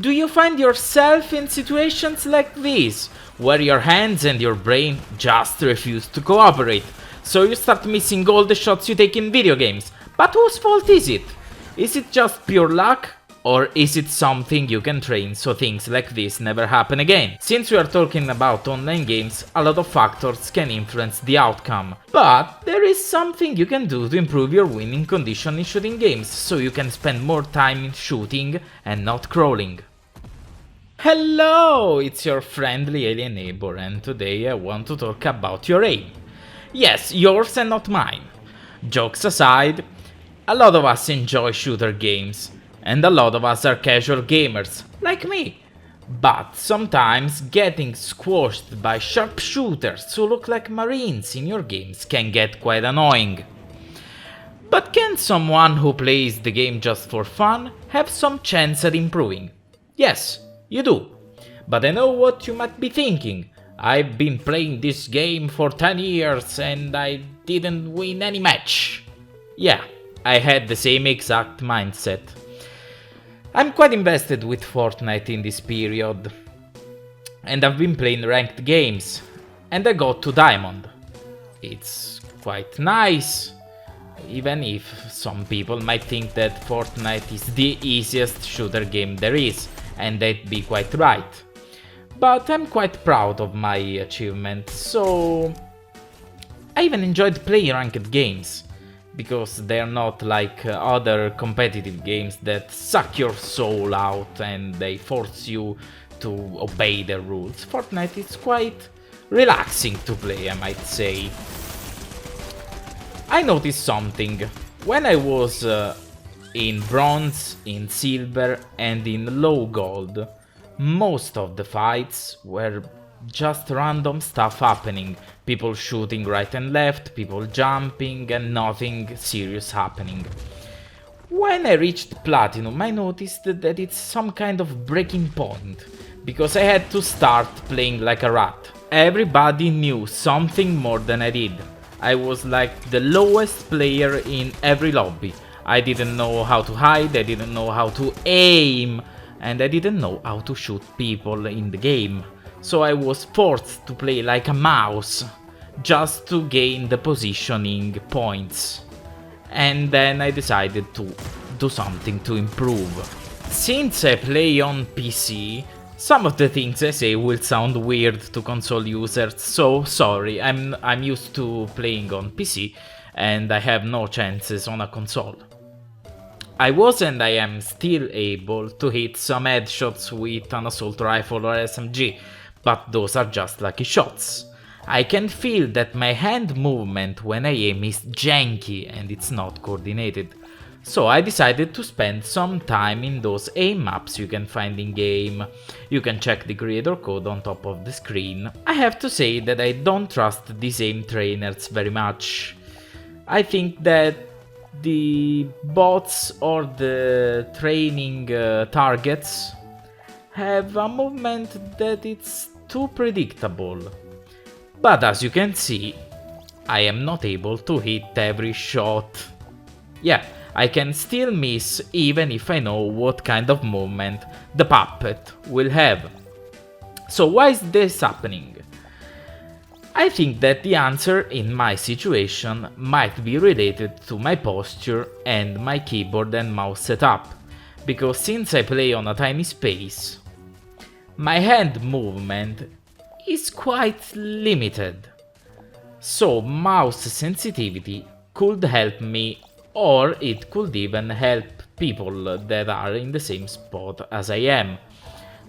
Do you find yourself in situations like this, where your hands and your brain just refuse to cooperate, so you start missing all the shots you take in video games? But whose fault is it? Is it just pure luck? Or is it something you can train so things like this never happen again? Since we are talking about online games, a lot of factors can influence the outcome. But there is something you can do to improve your winning condition in shooting games, so you can spend more time in shooting and not crawling. Hello, it's your friendly alien neighbor, and today I want to talk about your aim. Yes, yours and not mine. Jokes aside, a lot of us enjoy shooter games. And a lot of us are casual gamers, like me. But sometimes getting squashed by sharpshooters who look like marines in your games can get quite annoying. But can someone who plays the game just for fun have some chance at improving? Yes, you do. But I know what you might be thinking. I've been playing this game for 10 years and I didn't win any match. Yeah, I had the same exact mindset. I'm quite invested with Fortnite in this period, and I've been playing ranked games, and I got to Diamond. It's quite nice, even if some people might think that Fortnite is the easiest shooter game there is, and they'd be quite right. But I'm quite proud of my achievement, so I even enjoyed playing ranked games. Because they're not like other competitive games that suck your soul out and they force you to obey the rules. Fortnite is quite relaxing to play, I might say. I noticed something. When I was in bronze, in silver and in low gold, most of the fights were just random stuff happening. People shooting right and left, people jumping, and nothing serious happening. When I reached Platinum, I noticed that it's some kind of breaking point, because I had to start playing like a rat. Everybody knew something more than I did. I was like the lowest player in every lobby. I didn't know how to hide, I didn't know how to aim, and I didn't know how to shoot people in the game. So I was forced to play like a mouse, just to gain the positioning points. And then I decided to do something to improve. Since I play on PC, some of the things I say will sound weird to console users, so sorry, I'm used to playing on PC and I have no chances on a console. I was and I am still able to hit some headshots with an assault rifle or SMG, but those are just lucky shots. I can feel that my hand movement when I aim is janky and it's not coordinated. So I decided to spend some time in those aim maps you can find in game. You can check the creator code on top of the screen. I have to say that I don't trust these aim trainers very much. I think that the bots or the training targets have a movement that it's too predictable. But as you can see, I am not able to hit every shot. Yeah, I can still miss even if I know what kind of movement the puppet will have. So why is this happening? I think that the answer in my situation might be related to my posture and my keyboard and mouse setup, because since I play on a tiny space, my hand movement is quite limited. So mouse sensitivity could help me, or it could even help people that are in the same spot as I am.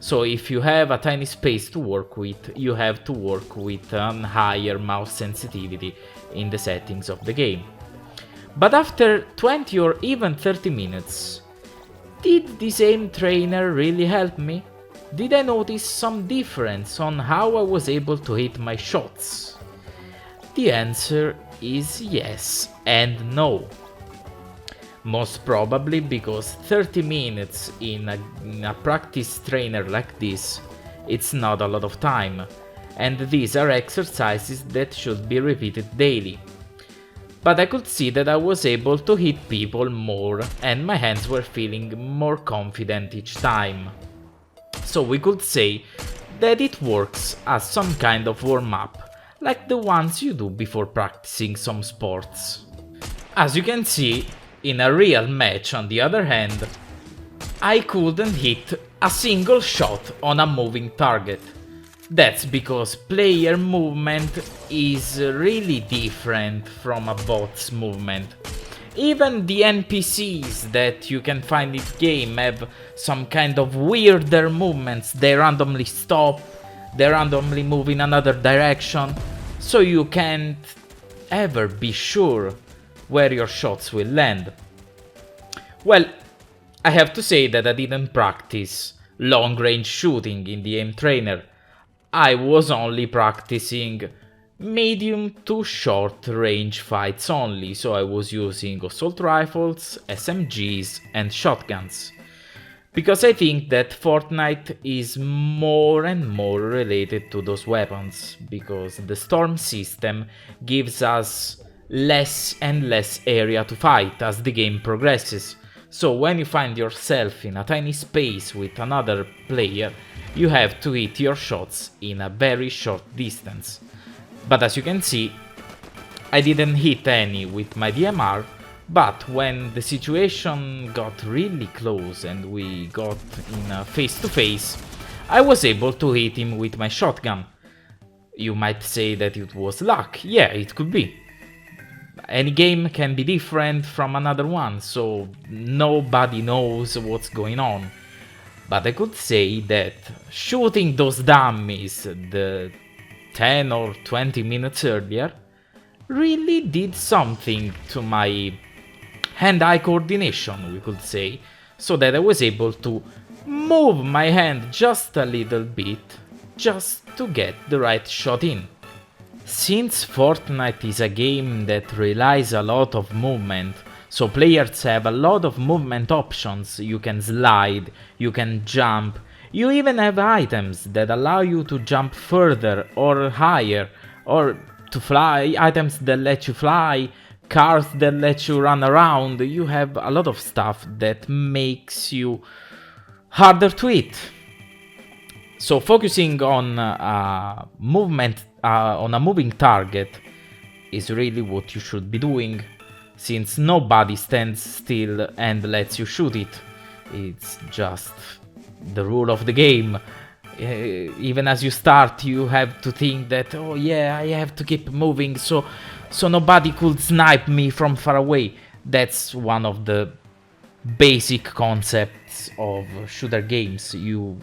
So if you have a tiny space to work with, you have to work with a higher mouse sensitivity in the settings of the game. But after 20 or even 30 minutes, did this aim trainer really help me? Did I notice some difference on how I was able to hit my shots? The answer is yes and no. Most probably because 30 minutes in a practice trainer like this, it's not a lot of time, and these are exercises that should be repeated daily. But I could see that I was able to hit people more and my hands were feeling more confident each time. So we could say that it works as some kind of warm-up, like the ones you do before practicing some sports. As you can see, in a real match on the other hand, I couldn't hit a single shot on a moving target. That's because player movement is really different from a bot's movement. Even the NPCs that you can find in the game have some kind of weirder movements. They randomly stop, they randomly move in another direction, so you can't ever be sure where your shots will land. Well, I have to say that I didn't practice long-range shooting in the aim trainer. I was only practicing medium to short range fights only, so I was using assault rifles, SMGs and shotguns. Because I think that Fortnite is more and more related to those weapons, because the storm system gives us less and less area to fight as the game progresses. So when you find yourself in a tiny space with another player, you have to hit your shots in a very short distance. But as you can see, I didn't hit any with my DMR, but when the situation got really close and we got in a face-to-face, I was able to hit him with my shotgun. You might say that it was luck. Yeah, it could be. Any game can be different from another one, so nobody knows what's going on. But I could say that shooting those dummies the 10 or 20 minutes earlier really did something to my hand-eye coordination, we could say, so that I was able to move my hand just a little bit just to get the right shot in. Since Fortnite is a game that relies a lot of movement, so players have a lot of movement options. You can slide, you can jump, you even have items that allow you to jump further or higher, or to fly, items that let you fly, cars that let you run around. You have a lot of stuff that makes you harder to hit. So focusing on movement on a moving target is really what you should be doing, since nobody stands still and lets you shoot it. It's just the rule of the game. Even as you start, you have to think that, oh yeah, I have to keep moving so nobody could snipe me from far away. That's one of the basic concepts of shooter games. You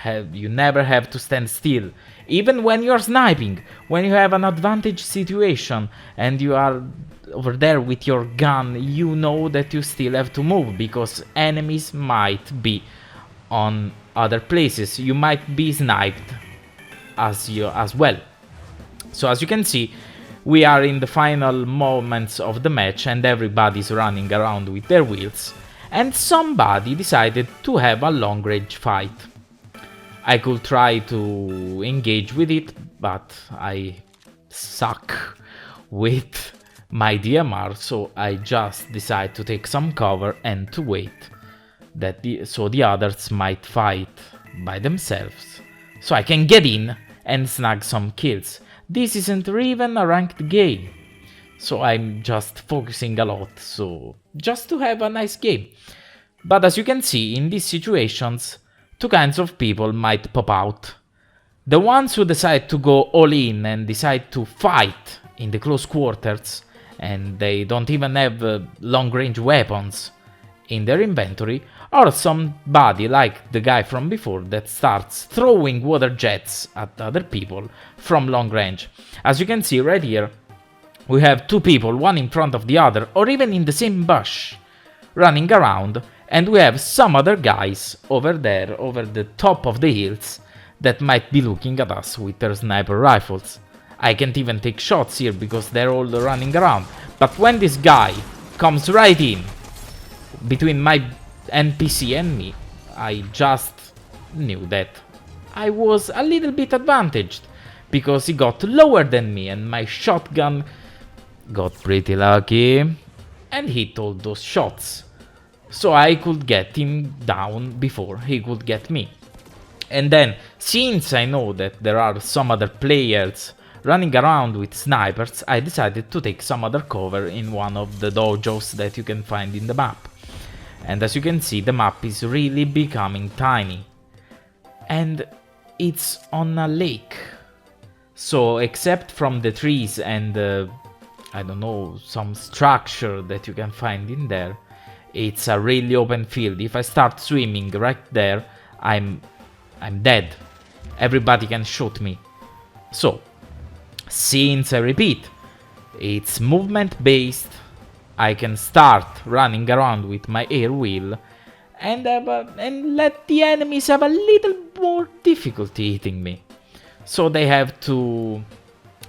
never have to stand still. Even when you're sniping, when you have an advantage situation and you are over there with your gun, you know that you still have to move because enemies might be on other places. You might be sniped as well. So as you can see, we are in the final moments of the match and everybody's running around with their wheels, and somebody decided to have a long range fight. I could try to engage with it, but I suck with my DMR, so I just decide to take some cover and to wait so the others might fight by themselves, so I can get in and snag some kills. This isn't even a ranked game, so I'm just focusing a lot, so just to have a nice game. But as you can see, in these situations, two kinds of people might pop out. The ones who decide to go all in and decide to fight in the close quarters, and they don't even have long-range weapons in their inventory, or somebody like the guy from before that starts throwing water jets at other people from long range. As you can see right here, we have two people, one in front of the other, or even in the same bush, running around, and we have some other guys over there, over the top of the hills, that might be looking at us with their sniper rifles. I can't even take shots here because they're all running around. But when this guy comes right in between my NPC and me, I just knew that I was a little bit advantaged because he got lower than me and my shotgun got pretty lucky and hit all those shots. So I could get him down before he could get me. And then, since I know that there are some other players running around with snipers, I decided to take some other cover in one of the dojos that you can find in the map. And as you can see, the map is really becoming tiny. And it's on a lake. So except from the trees and I don't know, some structure that you can find in there, it's a really open field. If I start swimming right there, I'm dead. Everybody can shoot me. So, since I repeat, it's movement based, I can start running around with my air wheel and let the enemies have a little more difficulty hitting me. So they have to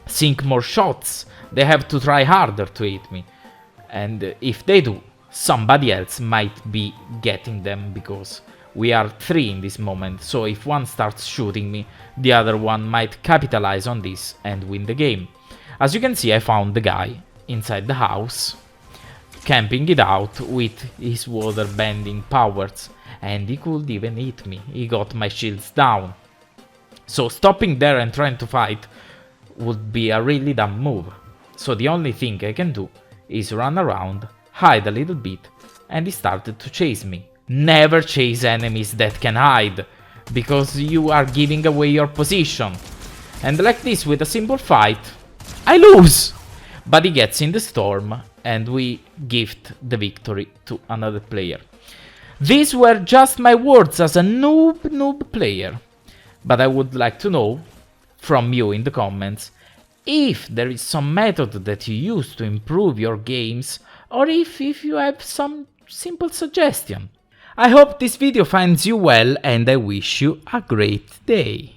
sink more shots, they have to try harder to hit me. And if they do, somebody else might be getting them, because we are 3 in this moment, so if one starts shooting me, the other one might capitalize on this and win the game. As you can see, I found the guy inside the house, camping it out with his water bending powers, and he could even hit me. He got my shields down. So stopping there and trying to fight would be a really dumb move. So the only thing I can do is run around, hide a little bit, and he started to chase me. Never chase enemies that can hide, because you are giving away your position. And like this, with a simple fight, I lose! But he gets in the storm, and we gift the victory to another player. These were just my words as a noob player. But I would like to know from you in the comments if there is some method that you use to improve your games, or if you have some simple suggestion. I hope this video finds you well, and I wish you a great day.